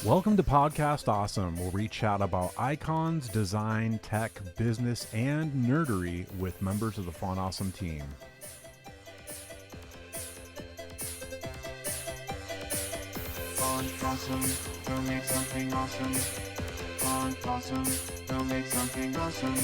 Welcome to Podcast Awesome, where we chat about icons, design, tech, business, and nerdery with members of the Font Awesome team. Font Awesome, go make something awesome. Font Awesome, go make something awesome.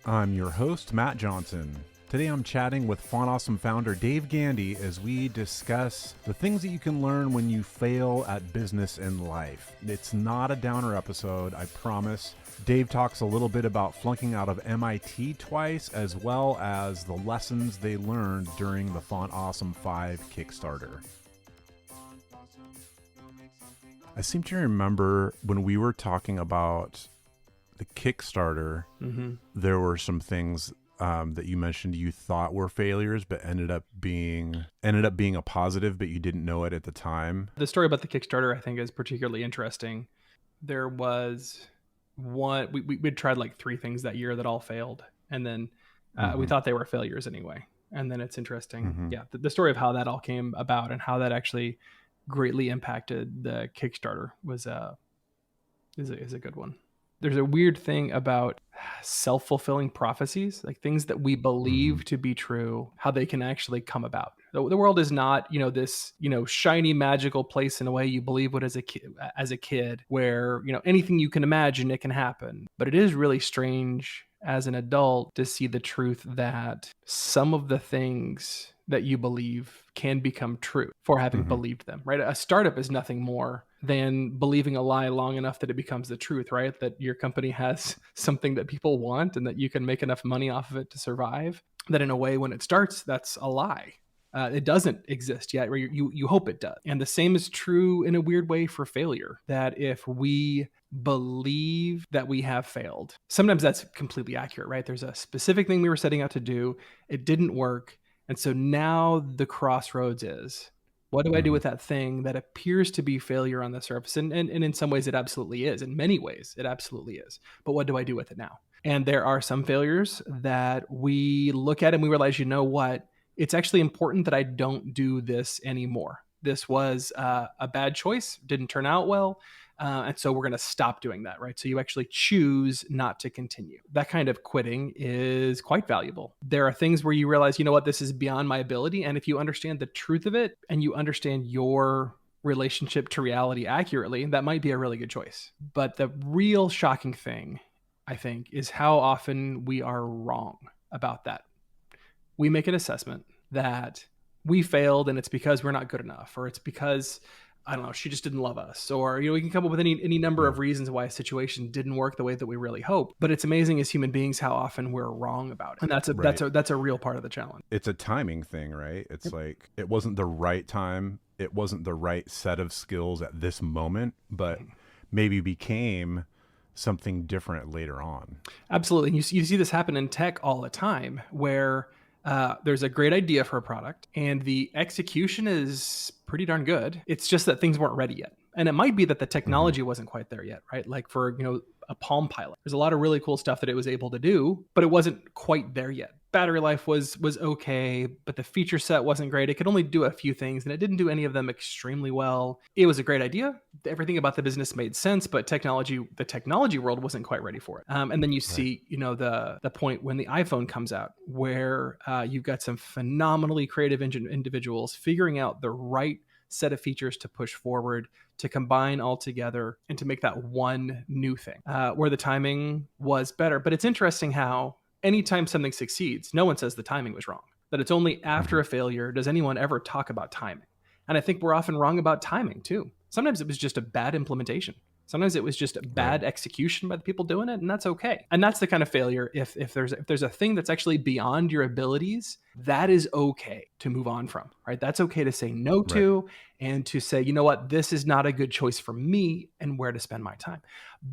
I'm your host, Matt Johnson. Today I'm chatting with Font Awesome founder Dave Gandy as we discuss the things that you can learn when you fail at business and life. It's not a downer episode, I promise. Dave talks a little bit about flunking out of MIT twice, as well as the lessons they learned during the Font Awesome 5 Kickstarter. I seem to remember when we were talking about the Kickstarter, there were some things that you mentioned you thought were failures, but ended up being a positive, but you didn't know it at the time. The story about the Kickstarter, I think, is particularly interesting. There was one, we'd tried like 3 things that year that all failed. And then we thought they were failures anyway. And then it's interesting. Yeah. The story of how that all came about and how that actually greatly impacted the Kickstarter was is a good one. There's a weird thing about self-fulfilling prophecies, like things that we believe to be true, how they can actually come about. The world is not, this, shiny magical place in a way you believe what as a kid, where, anything you can imagine, it can happen. But it is really strange as an adult to see the truth that some of the things that you believe can become true for having believed them, right? A startup is nothing more than believing a lie long enough that it becomes the truth, right? That your company has something that people want and that you can make enough money off of it to survive. That in a way, when it starts, that's a lie. It doesn't exist yet, or you hope it does. And the same is true in a weird way for failure, that if we believe that we have failed, sometimes that's completely accurate, right? There's a specific thing we were setting out to do. It didn't work. And so now the crossroads is, what do I do with that thing that appears to be failure on the surface? And in some ways it absolutely is. In many ways it absolutely is. But what do I do with it now? And there are some failures that we look at and we realize, you know what? It's actually important that I don't do this anymore. This was a bad choice, didn't turn out well. And so we're going to stop doing that, right? So you actually choose not to continue. That kind of quitting is quite valuable. There are things where you realize, you know what, this is beyond my ability. And if you understand the truth of it and you understand your relationship to reality accurately, that might be a really good choice. But the real shocking thing, I think, is how often we are wrong about that. We make an assessment that we failed and it's because we're not good enough, or it's because, I don't know, she just didn't love us, or, we can come up with any number of reasons why a situation didn't work the way that we really hoped. But it's amazing as human beings how often we're wrong about it. And that's a real part of the challenge. It's a timing thing, right? It's like, it wasn't the right time. It wasn't the right set of skills at this moment, but maybe became something different later on. Absolutely. And you see this happen in tech all the time, where there's a great idea for a product and the execution is pretty darn good. It's just that things weren't ready yet. And it might be that the technology wasn't quite there yet, right? Like for, a Palm Pilot, there's a lot of really cool stuff that it was able to do, but it wasn't quite there yet. Battery life was okay, but the feature set wasn't great. It could only do a few things and it didn't do any of them extremely well. It was a great idea. Everything about the business made sense, but the technology world wasn't quite ready for it. And then you see, the point when the iPhone comes out, where you've got some phenomenally creative individuals figuring out the right set of features to push forward, to combine all together, and to make that one new thing, where the timing was better. But it's interesting how anytime something succeeds, no one says the timing was wrong. That it's only after a failure does anyone ever talk about timing. And I think we're often wrong about timing too. Sometimes it was just a bad implementation. Sometimes it was just a bad execution by the people doing it, and that's okay. And that's the kind of failure. If there's a thing that's actually beyond your abilities, that is okay to move on from, right? That's okay to say no to, and to say, you know what, this is not a good choice for me and where to spend my time.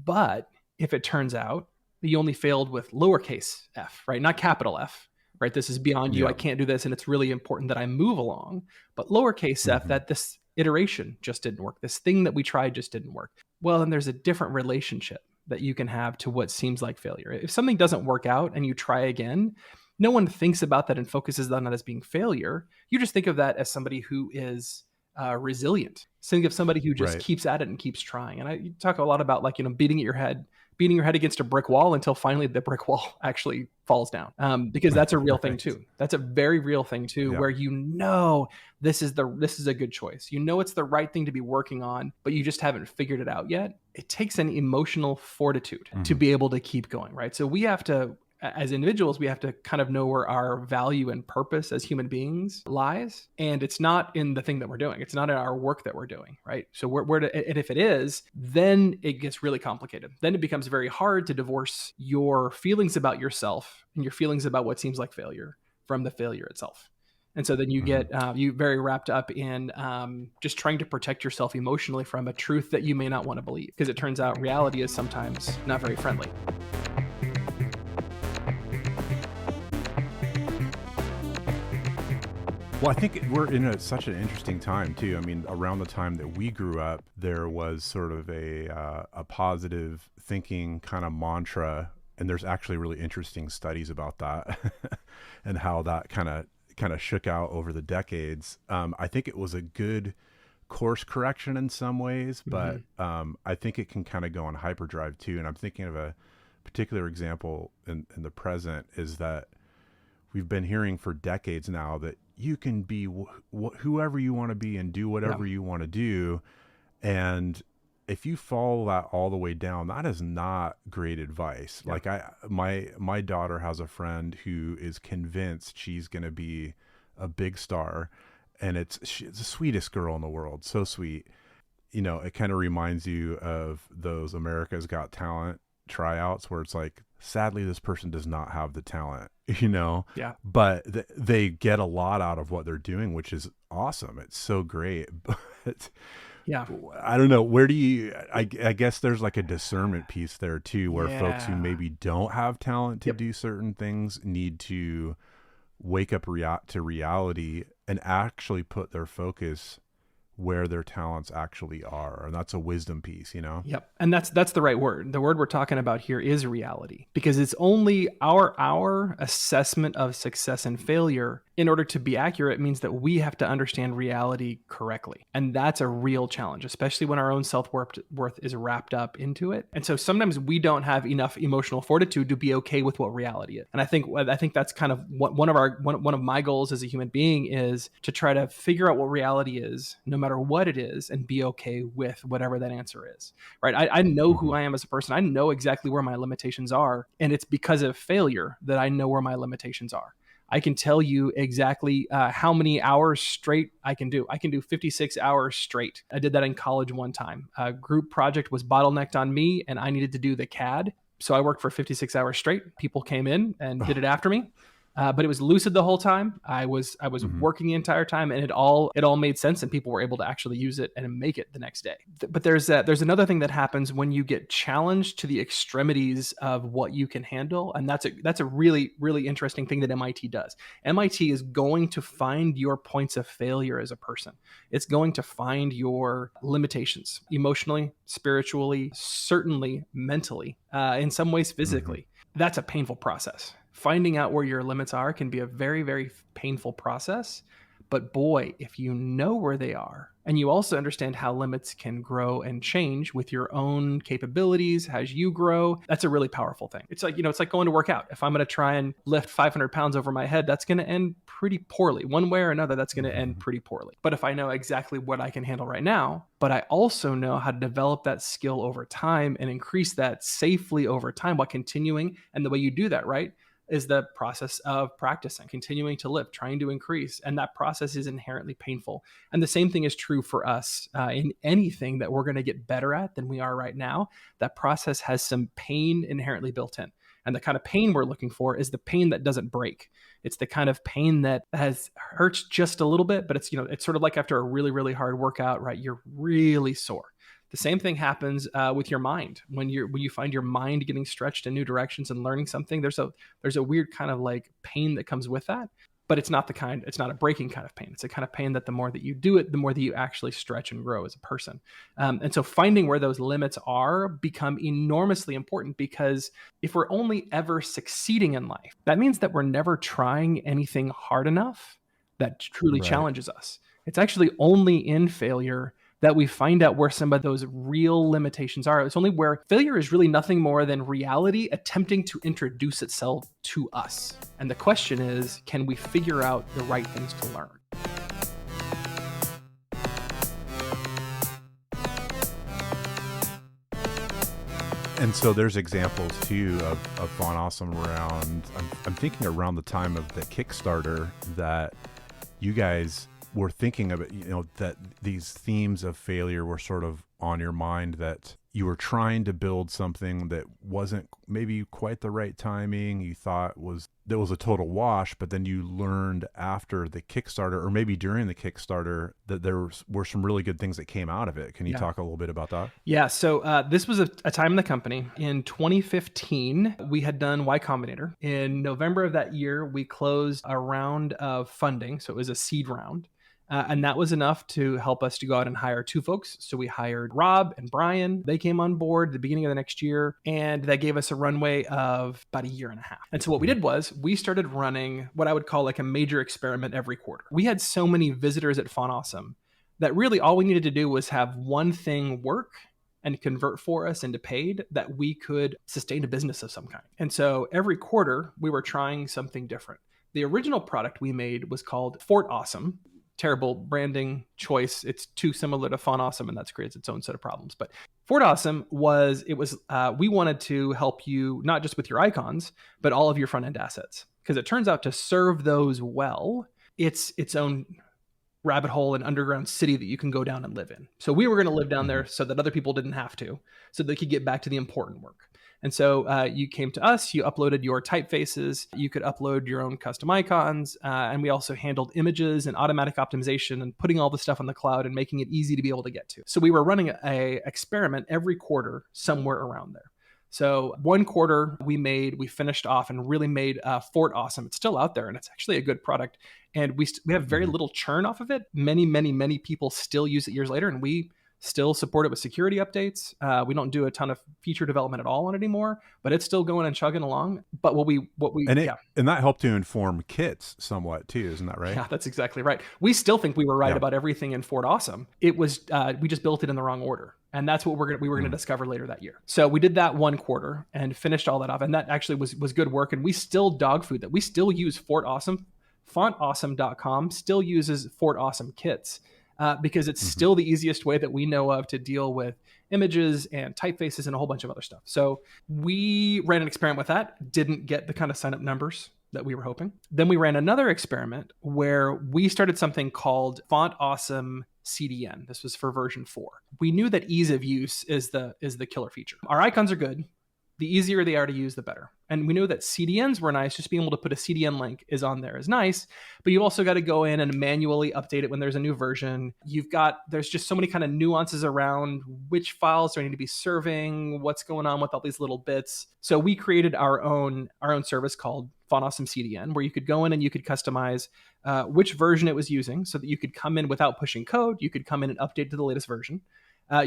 But if it turns out that you only failed with lowercase f, right? Not capital F, right? This is beyond you. I can't do this, and it's really important that I move along. But lowercase f, that this iteration just didn't work. This thing that we tried just didn't work. Well, then there's a different relationship that you can have to what seems like failure. If something doesn't work out and you try again, no one thinks about that and focuses on that as being failure. You just think of that as somebody who is resilient. Think of somebody who just Right. keeps at it and keeps trying. And you talk a lot about like, beating your head against a brick wall until finally the brick wall actually falls down. Because that's a real thing too. That's a very real thing too, Yeah. where this is a good choice. It's the right thing to be working on, but you just haven't figured it out yet. It takes an emotional fortitude to be able to keep going, right? So we have to, as individuals, we have to kind of know where our value and purpose as human beings lies. And it's not in the thing that we're doing. It's not in our work that we're doing, right? So and if it is, then it gets really complicated. Then it becomes very hard to divorce your feelings about yourself and your feelings about what seems like failure from the failure itself. And so then you get you very wrapped up in just trying to protect yourself emotionally from a truth that you may not want to believe, because it turns out reality is sometimes not very friendly. Well, I think we're in such an interesting time too. I mean, around the time that we grew up, there was sort of a positive thinking kind of mantra, and there's actually really interesting studies about that and how that kind of shook out over the decades. I think it was a good course correction in some ways, but I think it can kind of go on hyperdrive too. And I'm thinking of a particular example in the present is that we've been hearing for decades now that you can be whoever you want to be and do whatever you want to do. And if you follow that all the way down, that is not great advice. Yeah. Like my daughter has a friend who is convinced she's going to be a big star, and she's the sweetest girl in the world. So sweet. It kind of reminds you of those America's Got Talent tryouts where it's like, sadly, this person does not have the talent, Yeah. But they get a lot out of what they're doing, which is awesome. It's so great. But yeah, I don't know. Where do you, I guess there's like a discernment piece there too, where folks who maybe don't have talent to do certain things need to wake up to reality and actually put their focus where their talents actually are. And that's a wisdom piece, Yep. And that's the right word. The word we're talking about here is reality, because it's only our assessment of success and failure, in order to be accurate, means that we have to understand reality correctly. And that's a real challenge, especially when our own self-worth is wrapped up into it. And so sometimes we don't have enough emotional fortitude to be okay with what reality is. And I think that's kind of one of my goals as a human being is to try to figure out what reality is, no matter what it is, and be okay with whatever that answer is. Right? I know who I am as a person. I know exactly where my limitations are, and it's because of failure that I know where my limitations are. I can tell you exactly how many hours straight I can do. I can do 56 hours straight. I did that in college one time. A group project was bottlenecked on me, and I needed to do the CAD. So I worked for 56 hours straight. People came in and did it after me. But it was lucid the whole time. I was working the entire time, and it all made sense, and people were able to actually use it and make it the next day. But there's another thing that happens when you get challenged to the extremities of what you can handle, and that's a really, really interesting thing that MIT does. MIT is going to find your points of failure as a person. It's going to find your limitations emotionally, spiritually, certainly mentally, in some ways physically. That's a painful process. Finding out where your limits are can be a very, very painful process. But boy, if you know where they are, and you also understand how limits can grow and change with your own capabilities as you grow, that's a really powerful thing. It's like, it's like going to work out. If I'm going to try and lift 500 pounds over my head, that's going to end pretty poorly. One way or another, that's going to end pretty poorly. But if I know exactly what I can handle right now, but I also know how to develop that skill over time and increase that safely over time while continuing, and the way you do that, right, is the process of practicing, continuing to lift, trying to increase. And that process is inherently painful. And the same thing is true for us in anything that we're going to get better at than we are right now. That process has some pain inherently built in. And the kind of pain we're looking for is the pain that doesn't break. It's the kind of pain that hurts just a little bit, but it's sort of like after a really, really hard workout, right? You're really sore. The same thing happens with your mind. When you find your mind getting stretched in new directions and learning something, there's a weird kind of like pain that comes with that. but it's not a breaking kind of pain. It's a kind of pain that the more that you do it, the more that you actually stretch and grow as a person. And so finding where those limits are become enormously important, because if we're only ever succeeding in life, that means that we're never trying anything hard enough that truly challenges us. It's actually only in failure that we find out where some of those real limitations are. It's only where failure is really nothing more than reality attempting to introduce itself to us. And the question is, can we figure out the right things to learn? And so there's examples too of Font Awesome around, I'm thinking around the time of the Kickstarter, that you guys were thinking of it, that these themes of failure were sort of on your mind, that you were trying to build something that wasn't maybe quite the right timing. You thought that was a total wash, but then you learned after the Kickstarter, or maybe during the Kickstarter, that there were some really good things that came out of it. Can you talk a little bit about that? Yeah. So this was a time in the company. In 2015, we had done Y Combinator. In November of that year, we closed a round of funding. So it was a seed round. And that was enough to help us to go out and hire 2 folks. So we hired Rob and Brian. They came on board at the beginning of the next year, and that gave us a runway of about a year and a half. And so what we did was we started running what I would call like a major experiment every quarter. We had so many visitors at Font Awesome that really all we needed to do was have one thing work and convert for us into paid, that we could sustain a business of some kind. And so every quarter we were trying something different. The original product we made was called Fort Awesome. Terrible branding choice. It's too similar to Font Awesome, and that creates its own set of problems. But Fort Awesome we wanted to help you not just with your icons, but all of your front end assets. Because it turns out to serve those well, it's its own rabbit hole and underground city that you can go down and live in. So we were going to live down there so that other people didn't have to, so they could get back to the important work. And so you came to us, you uploaded your typefaces, you could upload your own custom icons, and we also handled images and automatic optimization and putting all the stuff on the cloud and making it easy to be able to get to. So we were running a experiment every quarter somewhere around there. So one quarter we finished off and really made Fort Awesome. It's still out there and it's actually a good product. And we have very little churn off of it. Many, many, many people still use it years later, and we still support it with security updates. We don't do a ton of feature development at all on it anymore, but it's still going and chugging along. But and that helped to inform kits somewhat too, isn't that right? Yeah, that's exactly right. We still think we were right about everything in Fort Awesome. It was we just built it in the wrong order, and that's what we were going to discover later that year. So we did that one quarter and finished all that off, and that actually was good work. And we still dog food that. We still use Fort Awesome. FontAwesome.com still uses Fort Awesome kits. Because it's still the easiest way that we know of to deal with images and typefaces and a whole bunch of other stuff. So we ran an experiment with that, didn't get the kind of sign-up numbers that we were hoping. Then we ran another experiment where we started something called Font Awesome CDN. This was for version 4. We knew that ease of use is the killer feature. Our icons are good. The easier they are to use, the better. And we know that CDNs were nice. Just being able to put a CDN link is on there is nice, but you've also got to go in and manually update it when there's a new version. There's just so many kind of nuances around which files do I need to be serving, what's going on with all these little bits. So we created our own service called Font Awesome CDN, where you could go in and you could customize which version it was using, so that you could come in without pushing code. You could come in and update to the latest version.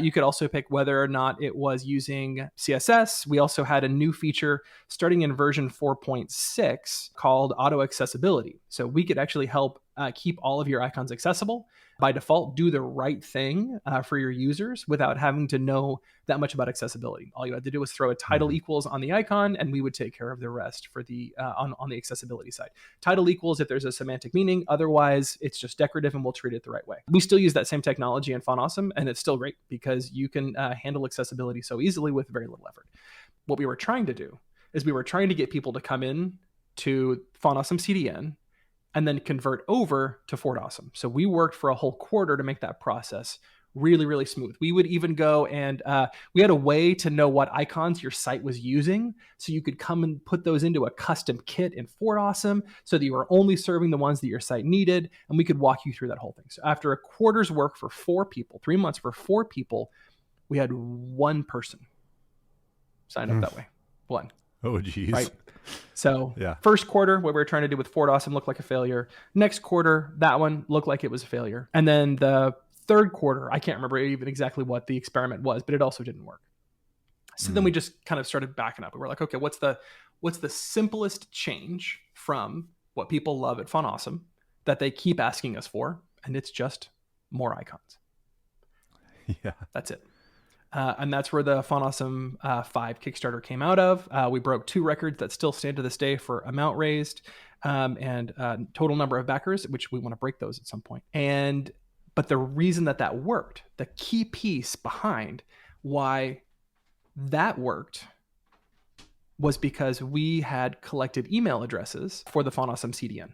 You could also pick whether or not it was using CSS. We also had a new feature starting in version 4.6 called auto accessibility. So we could actually help keep all of your icons accessible. By default, do the right thing for your users without having to know that much about accessibility. All you had to do was throw a title equals on the icon, and we would take care of the rest for the on the accessibility side. Title equals if there's a semantic meaning. Otherwise, it's just decorative, and we'll treat it the right way. We still use that same technology in Font Awesome, and it's still great because you can handle accessibility so easily with very little effort. What we were trying to do is we were trying to get people to come in to Font Awesome CDN and then convert over to Fort Awesome. So we worked for a whole quarter to make that process really, really smooth. We would even go and we had a way to know what icons your site was using. So you could come and put those into a custom kit in Fort Awesome so that you were only serving the ones that your site needed. And we could walk you through that whole thing. So after a quarter's work for 4 people, 3 months for 4 people, we had 1 person sign up that way. 1. Oh, geez. Right. So Yeah. first quarter, what we were trying to do with Fort Awesome looked like a failure. Next quarter, that one looked like it was a failure. And then the third quarter, I can't remember even exactly what the experiment was, but it also didn't work. So then we just kind of started backing up. We were like, okay, what's the simplest change from what people love at Fun Awesome that they keep asking us for? And it's just more icons. Yeah. That's it. And that's where the Fun Awesome 5 Kickstarter came out of. We broke 2 records that still stand to this day for amount raised and total number of backers, which we want to break those at some point. But the reason that worked, the key piece behind why that worked, was because we had collected email addresses for the Fun Awesome CDN.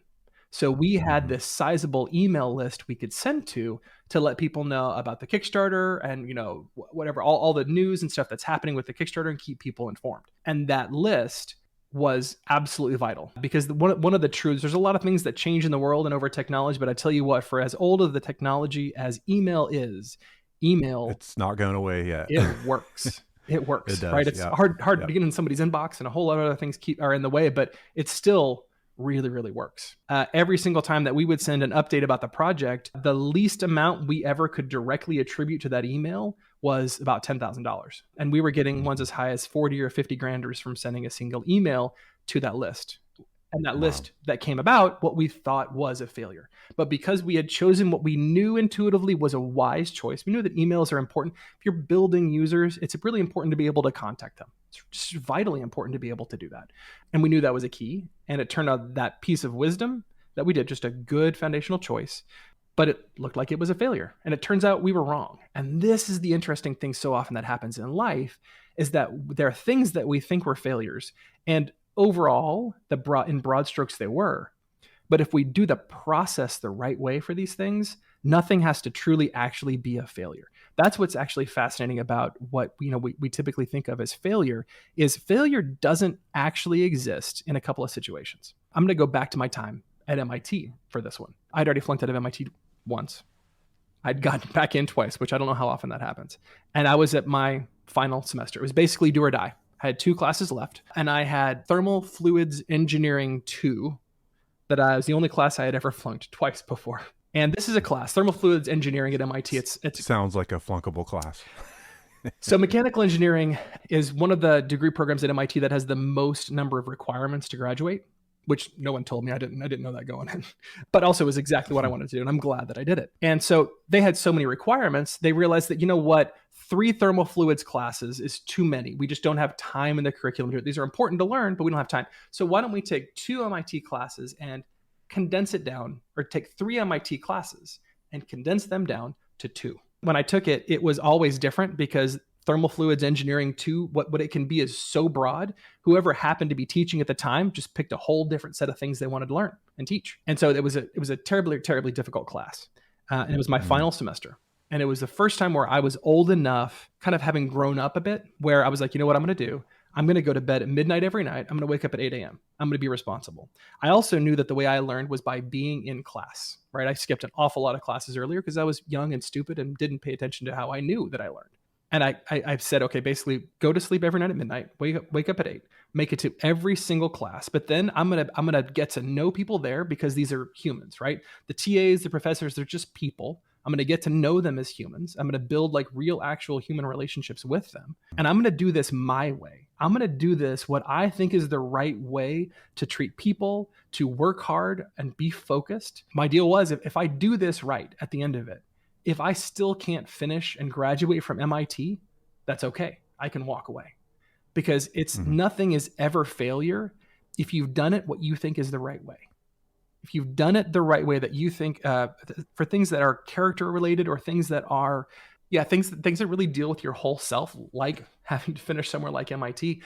So we had this sizable email list we could send to let people know about the Kickstarter and, whatever, all the news and stuff that's happening with the Kickstarter and keep people informed. And that list was absolutely vital because one of the truths, there's a lot of things that change in the world and over technology, but I tell you what, for as old of the technology as email is, it's not going away yet. It works. It works, it does, right? It's hard to get in somebody's inbox and a whole lot of other things are in the way, but it still really, really works. Every single time that we would send an update about the project, the least amount we ever could directly attribute to that email was about $10,000. And we were getting ones as high as 40 or 50 granders from sending a single email to that list. And that list that came about, what we thought was a failure. But because we had chosen what we knew intuitively was a wise choice, we knew that emails are important. If you're building users, it's really important to be able to contact them. It's just vitally important to be able to do that. And we knew that was a key. And it turned out that piece of wisdom that we did, just a good foundational choice, but it looked like it was a failure. And it turns out we were wrong. And this is the interesting thing so often that happens in life, is that there are things that we think were failures. And overall, in broad strokes, they were. But if we do the process the right way for these things, nothing has to truly actually be a failure. That's what's actually fascinating about what we typically think of as failure, is failure doesn't actually exist in a couple of situations. I'm going to go back to my time at MIT for this one. I'd already flunked out of MIT once. I'd gotten back in twice, which I don't know how often that happens. And I was at my final semester. It was basically do or die. I had 2 classes left, and I had Thermal Fluids Engineering 2 that I was the only class I had ever flunked twice before. And this is a class, Thermal Fluids Engineering at MIT. It sounds like a flunkable class. So mechanical engineering is one of the degree programs at MIT that has the most number of requirements to graduate, which no one told me. I didn't know that going in, but also was exactly what I wanted to do. And I'm glad that I did it. And so they had so many requirements, they realized that, 3 thermal fluids classes is too many. We just don't have time in the curriculum to do it. These are important to learn, but we don't have time. So why don't we take 2 MIT classes and condense it down, or take 3 MIT classes and condense them down to 2. When I took it, it was always different because Thermal Fluids Engineering 2, what it can be is so broad. Whoever happened to be teaching at the time just picked a whole different set of things they wanted to learn and teach. And so it was a terribly, terribly difficult class. And it was my final semester. And it was the first time where I was old enough, kind of having grown up a bit, where I was like, you know what I'm going to do? I'm going to go to bed at midnight every night. I'm going to wake up at 8 a.m. I'm going to be responsible. I also knew that the way I learned was by being in class, right? I skipped an awful lot of classes earlier because I was young and stupid and didn't pay attention to how I knew that I learned. And I've said, okay, basically go to sleep every night at midnight, wake up at 8, make it to every single class. But then I'm going to get to know people there because these are humans, right? The TAs, the professors, they're just people. I'm going to get to know them as humans. I'm going to build like real, actual human relationships with them. And I'm going to do this my way. I'm going to do this what I think is the right way to treat people, to work hard and be focused. My deal was if I do this right at the end of it, if I still can't finish and graduate from MIT, that's okay. I can walk away because nothing is ever failure if you've done it what you think is the right way. If you've done it the right way that you think for things that are character related or things that are, things that really deal with your whole self, like having to finish somewhere like MIT,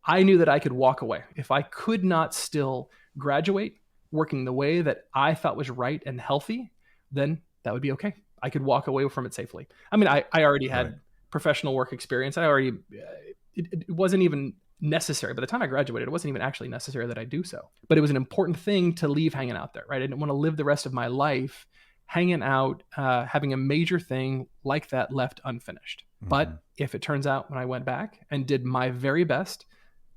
I knew that I could walk away. If I could not still graduate working the way that I thought was right and healthy, then that would be okay. I could walk away from it safely. I mean, I already had professional work experience. It wasn't even necessary. By the time I graduated, it wasn't even actually necessary that I do so. But it was an important thing to leave hanging out there, right? I didn't want to live the rest of my life hanging out, having a major thing like that left unfinished. But if it turns out when I went back and did my very best,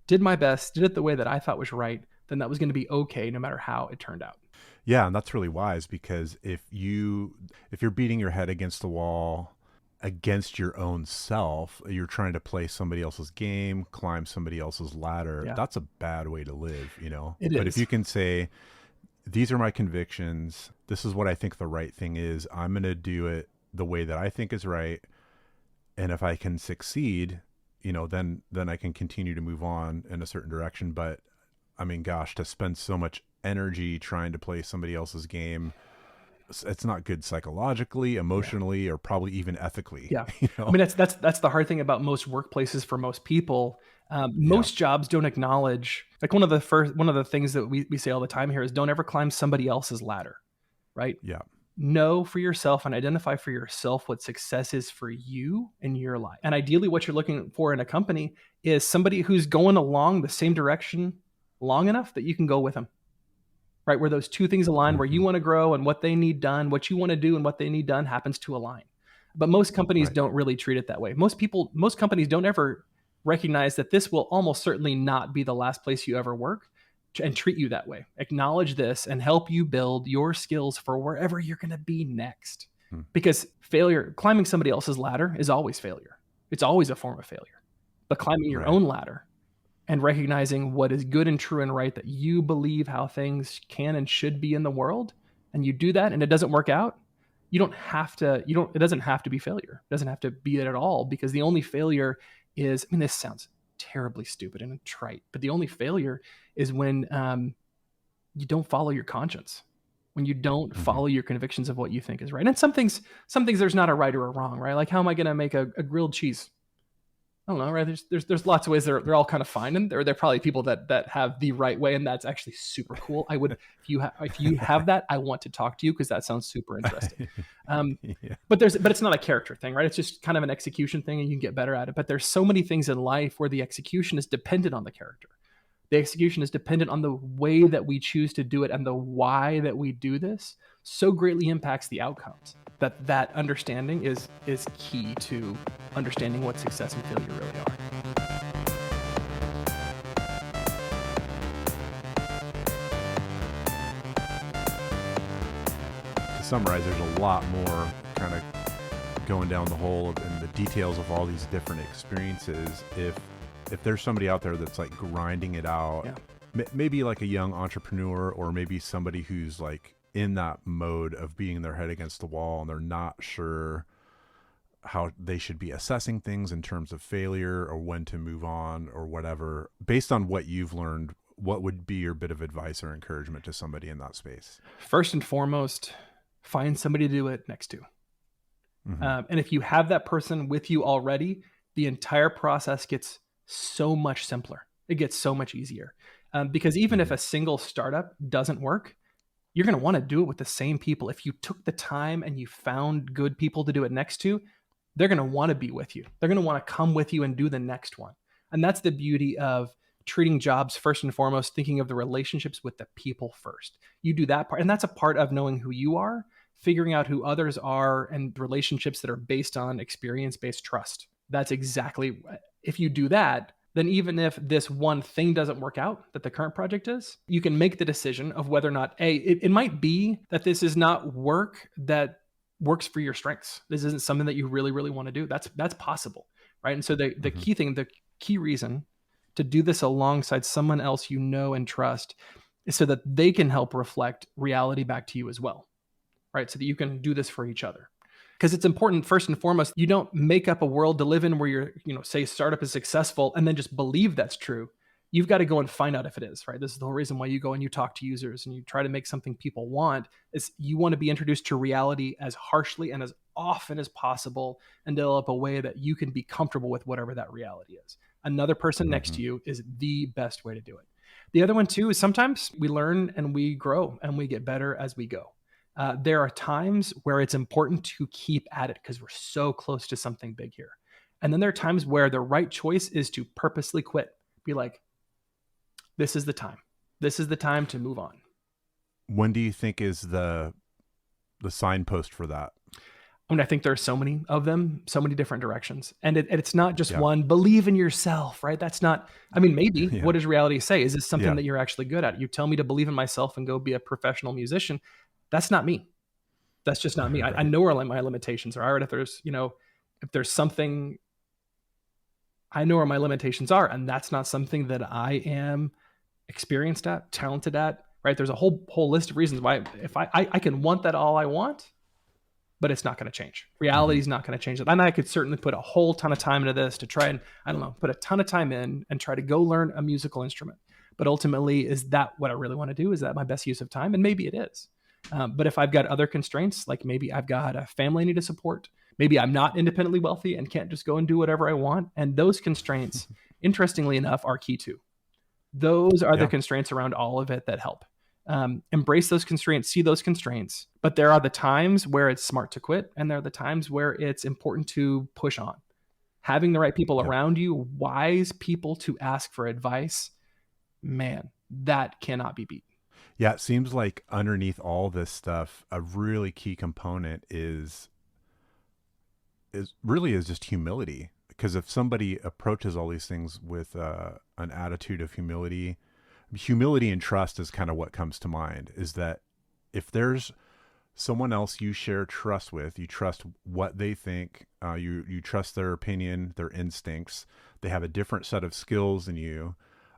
did my best, did it the way that I thought was right, then that was going to be okay no matter how it turned out. Yeah, and that's really wise, because if you're beating your head against the wall against your own self, you're trying to play somebody else's game, climb somebody else's ladder. Yeah. That's a bad way to live, you know. It But if is. you can say, these are my convictions, this is what I think the right thing is, I'm going to do it the way that I think is right, and if I can succeed, you know, then I can continue to move on in a certain direction. But I mean, gosh, to spend so much energy trying to play somebody else's game, it's not good psychologically, emotionally, or probably even ethically. Yeah. You I know? mean, that's the hard thing about most workplaces for most people. Yeah. Most jobs don't acknowledge, like one of the things that we say all the time here is don't ever climb somebody else's ladder, right? Yeah. Know for yourself and identify for yourself what success is for you in your life. And ideally, what you're looking for in a company is somebody who's going along the same direction long enough that you can go with them, right? Where those two things align, where you Mhm. want to grow and what they need done, what you want to do and what they need done happens to align. But most companies Right. don't really treat it that way. Most companies don't ever recognize that this will almost certainly not be the last place you ever work and treat you that way. Acknowledge this and help you build your skills for wherever you're going to be next. Hmm. Because failure, climbing somebody else's ladder is always failure. It's always a form of failure. But climbing your Right. own ladder and recognizing what is good and true and right, that you believe how things can and should be in the world, and you do that and it doesn't work out, it doesn't have to be failure. It doesn't have to be it at all, because the only failure is, I mean, this sounds terribly stupid and trite, but the only failure is when you don't follow your conscience, when you don't Mhm. follow your convictions of what you think is right. And some things there's not a right or a wrong, right? Like, how am I going to make a grilled cheese? I don't know, right? There's lots of ways they're all kind of fine, and there are probably people that have the right way, and that's actually super cool. I would, if you have that, I want to talk to you, because that sounds super interesting. Yeah. But it's not a character thing, right? It's just kind of an execution thing, and you can get better at it. But there's so many things in life where the execution is dependent on the character. The execution is dependent on the way that we choose to do it, and the why that we do this so greatly impacts the outcomes. That understanding is key to understanding what success and failure really are. To summarize, there's a lot more kind of going down the hole in the details of all these different experiences. If there's somebody out there that's like grinding it out, Yeah. maybe like a young entrepreneur, or maybe somebody who's like in that mode of beating their head against the wall, and they're not sure how they should be assessing things in terms of failure or when to move on or whatever, based on what you've learned, what would be your bit of advice or encouragement to somebody in that space? First and foremost, find somebody to do it next to. Mhm. And if you have that person with you already, the entire process gets so much simpler. It gets so much easier. Because even if a single startup doesn't work, you're going to want to do it with the same people. If you took the time and you found good people to do it next to, they're going to want to be with you. They're going to want to come with you and do the next one. And that's the beauty of treating jobs first and foremost, thinking of the relationships with the people first. You do that part. And that's a part of knowing who you are, figuring out who others are, and relationships that are based on experience-based trust. That's exactly, if you do that, then even if this one thing doesn't work out that the current project is, you can make the decision of whether or not, it might be that this is not work that works for your strengths. This isn't something that you really, really want to do. That's possible, right? And so the key thing, the key reason to do this alongside someone else you know and trust is so that they can help reflect reality back to you as well, right? So that you can do this for each other. Because it's important, first and foremost, you don't make up a world to live in where you're, say startup is successful and then just believe that's true. You've got to go and find out if it is, right? This is the whole reason why you go and you talk to users and you try to make something people want, is you want to be introduced to reality as harshly and as often as possible, and develop a way that you can be comfortable with whatever that reality is. Another person next to you is the best way to do it. The other one too is sometimes we learn and we grow and we get better as we go. There are times where it's important to keep at it because we're so close to something big here. And then there are times where the right choice is to purposely quit. Be like, this is the time. This is the time to move on. When do you think is the signpost for that? I mean, I think there are so many of them, so many different directions. And it's not just Yeah. one, believe in yourself, right? That's not, I mean, maybe Yeah. what does reality say? Is this something Yeah. that you're actually good at? You tell me to believe in myself and go be a professional musician. That's not me. That's just not me. I Right. know where my limitations are. Right? If there's, if there's something, I know where my limitations are. And that's not something that I am experienced at, talented at, right? There's a whole list of reasons why if I can want that all I want, but it's not going to change. Reality is not going to change it. And I could certainly put a whole ton of time into this to try and, I don't know, put a ton of time in and try to go learn a musical instrument. But ultimately, is that what I really want to do? Is that my best use of time? And maybe it is. But if I've got other constraints, like maybe I've got a family I need to support, maybe I'm not independently wealthy and can't just go and do whatever I want. And those constraints, interestingly enough, are key too. Those are the constraints around all of it that help. Embrace those constraints, see those constraints. But there are the times where it's smart to quit, and there are the times where it's important to push on. Having the right people around you, wise people to ask for advice, man, that cannot be beat. Yeah, it seems like underneath all this stuff, a really key component is just humility. Because if somebody approaches all these things with an attitude of humility and trust is kind of what comes to mind. Is that if there's someone else you share trust with, you trust what they think, you trust their opinion, their instincts, they have a different set of skills than you,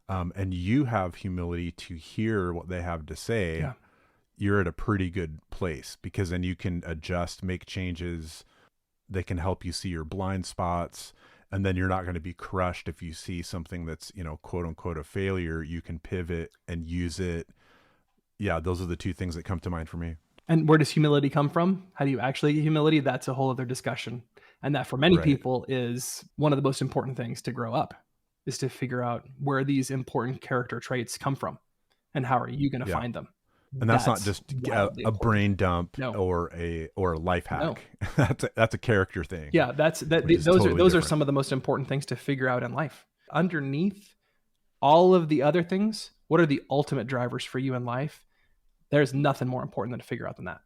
and you have humility to hear what they have to say, you're at a pretty good place, because then you can adjust, make changes. They can help you see your blind spots, and then you're not going to be crushed if you see something that's, quote unquote, a failure. You can pivot and use it. Yeah, those are the two things that come to mind for me. And where does humility come from? How do you actually get humility? That's a whole other discussion. And that for many people is one of the most important things to grow up, is to figure out where these important character traits come from and how are you going to find them. And that's not just a brain dump or a life hack. No. That's a character thing. Yeah, those are some of the most important things to figure out in life. Underneath all of the other things, what are the ultimate drivers for you in life? There's nothing more important than to figure out than that.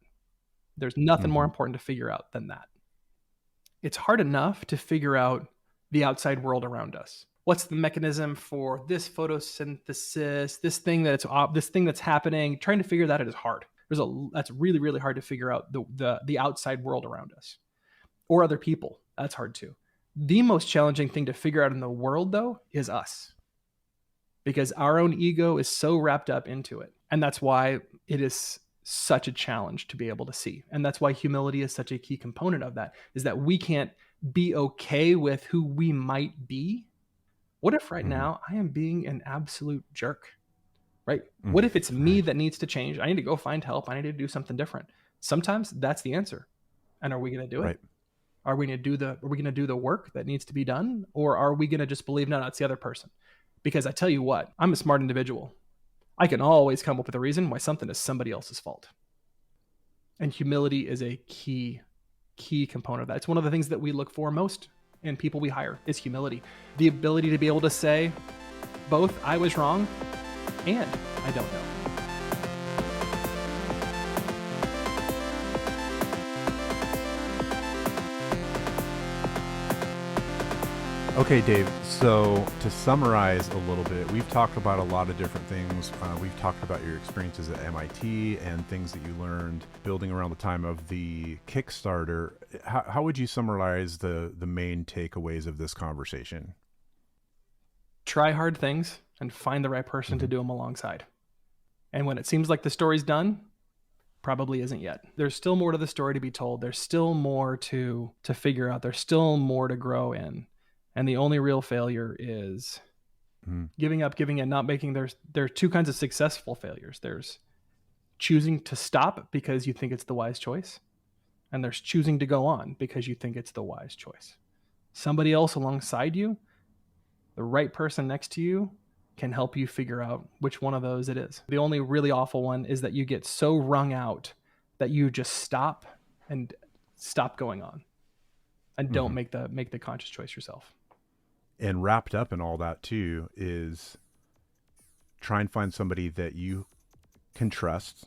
There's nothing more important to figure out than that. It's hard enough to figure out the outside world around us. What's the mechanism for this photosynthesis, this thing that's happening? Trying to figure that out is hard. That's really, really hard to figure out the outside world around us or other people. That's hard too. The most challenging thing to figure out in the world, though, is us, because our own ego is so wrapped up into it. And that's why it is such a challenge to be able to see. And that's why humility is such a key component of that, is that we can't be okay with who we might be. What if right now I am being an absolute jerk, right? What if it's me that needs to change? I need to go find help. I need to do something different. Sometimes that's the answer. And are we going to do it? Are we going to do the work that needs to be done? Or are we going to just believe, no, it's the other person? Because I tell you what, I'm a smart individual. I can always come up with a reason why something is somebody else's fault. And humility is a key component of that. It's one of the things that we look for most in people we hire, is humility. The ability to be able to say both, I was wrong and I don't know. Okay, Dave, so to summarize a little bit, we've talked about a lot of different things. We've talked about your experiences at MIT and things that you learned building around the time of the Kickstarter. How would you summarize the main takeaways of this conversation? Try hard things and find the right person to do them alongside. And when it seems like the story's done, probably isn't yet. There's still more to the story to be told. There's still more to figure out. There's still more to grow in. And the only real failure is giving up, giving in, not making. There are two kinds of successful failures. There's choosing to stop because you think it's the wise choice. And there's choosing to go on because you think it's the wise choice. Somebody else alongside you, the right person next to you, can help you figure out which one of those it is. The only really awful one is that you get so wrung out that you just stop going on and don't make the conscious choice yourself. And wrapped up in all that too is try and find somebody that you can trust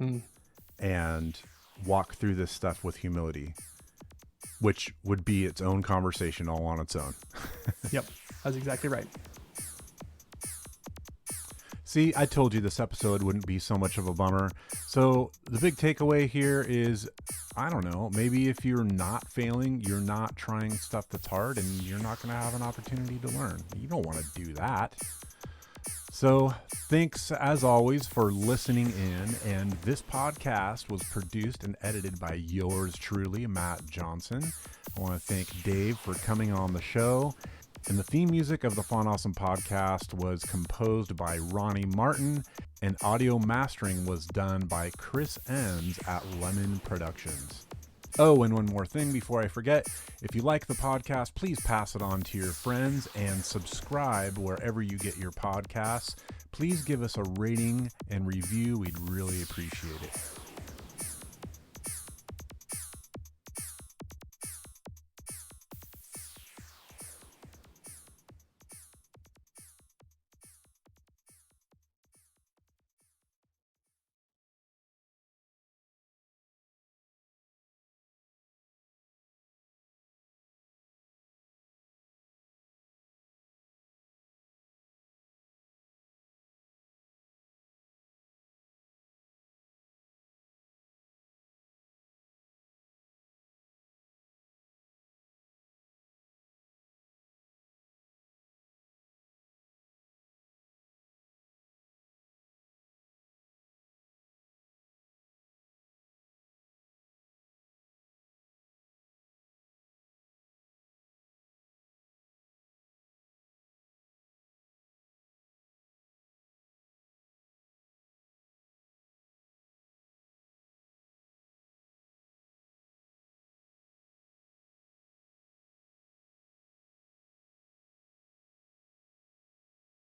and walk through this stuff with humility. which would be its own conversation all on its own. Yep, that's exactly right. See, I told you this episode wouldn't be so much of a bummer. So the big takeaway here is, I don't know, maybe if you're not failing, you're not trying stuff that's hard, and you're not going to have an opportunity to learn. You don't want to do that. So thanks, as always, for listening in. And this podcast was produced and edited by yours truly, Matt Johnson. I want to thank Dave for coming on the show. And the theme music of the Font Awesome podcast was composed by Ronnie Martin, and audio mastering was done by Chris Enns at Lemon Productions. Oh, and one more thing before I forget, if you like the podcast, please pass it on to your friends and subscribe wherever you get your podcasts. Please give us a rating and review. We'd really appreciate it.